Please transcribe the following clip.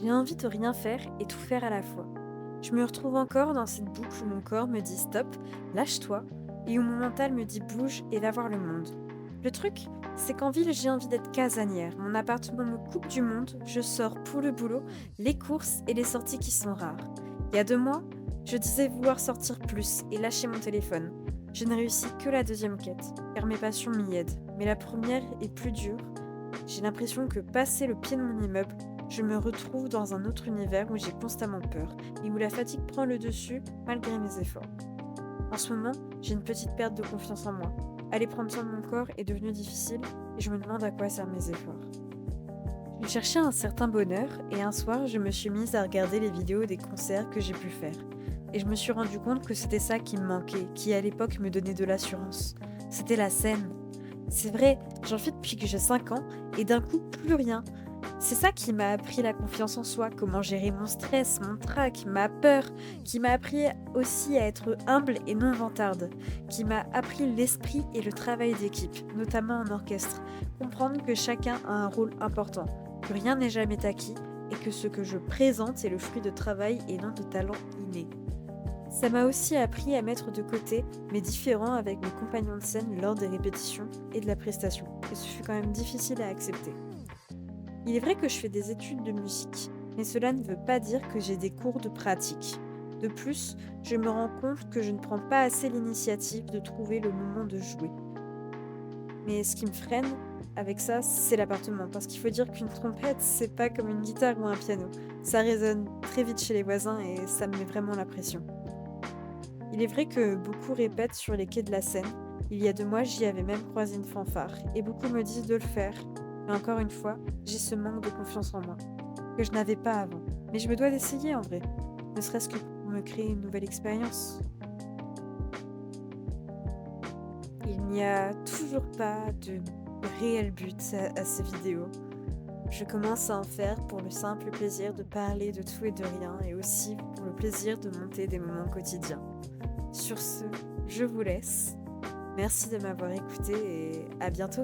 J'ai envie de rien faire et tout faire à la fois. Je me retrouve encore dans cette boucle où mon corps me dit stop, lâche-toi, et où mon mental me dit bouge et va voir le monde. Le truc, c'est qu'en ville, j'ai envie d'être casanière. Mon appartement me coupe du monde, je sors pour le boulot, les courses et les sorties qui sont rares. Il y a 2 mois, je disais vouloir sortir plus et lâcher mon téléphone. Je ne réussis que la deuxième quête, car mes passions m'y aident. Mais la première est plus dure. J'ai l'impression que passer le pied de mon immeuble, je me retrouve dans un autre univers où j'ai constamment peur et où la fatigue prend le dessus malgré mes efforts. En ce moment, j'ai une petite perte de confiance en moi. Aller prendre soin de mon corps est devenu difficile et je me demande à quoi servent mes efforts. Je cherchais un certain bonheur et un soir, je me suis mise à regarder les vidéos des concerts que j'ai pu faire. Et je me suis rendu compte que c'était ça qui me manquait, qui à l'époque me donnait de l'assurance. C'était la scène. C'est vrai, j'en fais depuis que j'ai 5 ans et d'un coup, plus rien. C'est ça qui m'a appris la confiance en soi, comment gérer mon stress, mon trac, ma peur, qui m'a appris aussi à être humble et non vantarde, qui m'a appris l'esprit et le travail d'équipe, notamment en orchestre, comprendre que chacun a un rôle important, que rien n'est jamais acquis et que ce que je présente est le fruit de travail et non de talent inné. Ça m'a aussi appris à mettre de côté mes différends avec mes compagnons de scène lors des répétitions et de la prestation, et ce fut quand même difficile à accepter. Il est vrai que je fais des études de musique, mais cela ne veut pas dire que j'ai des cours de pratique. De plus, je me rends compte que je ne prends pas assez l'initiative de trouver le moment de jouer. Mais ce qui me freine avec ça, c'est l'appartement, parce qu'il faut dire qu'une trompette, c'est pas comme une guitare ou un piano. Ça résonne très vite chez les voisins et ça me met vraiment la pression. Il est vrai que beaucoup répètent sur les quais de la Seine. Il y a 2 mois, j'y avais même croisé une fanfare, et beaucoup me disent de le faire. Mais encore une fois, j'ai ce manque de confiance en moi, que je n'avais pas avant. Mais je me dois d'essayer en vrai, ne serait-ce que pour me créer une nouvelle expérience. Il n'y a toujours pas de réel but à ces vidéos. Je commence à en faire pour le simple plaisir de parler de tout et de rien, et aussi pour le plaisir de monter des moments quotidiens. Sur ce, je vous laisse. Merci de m'avoir écouté et à bientôt.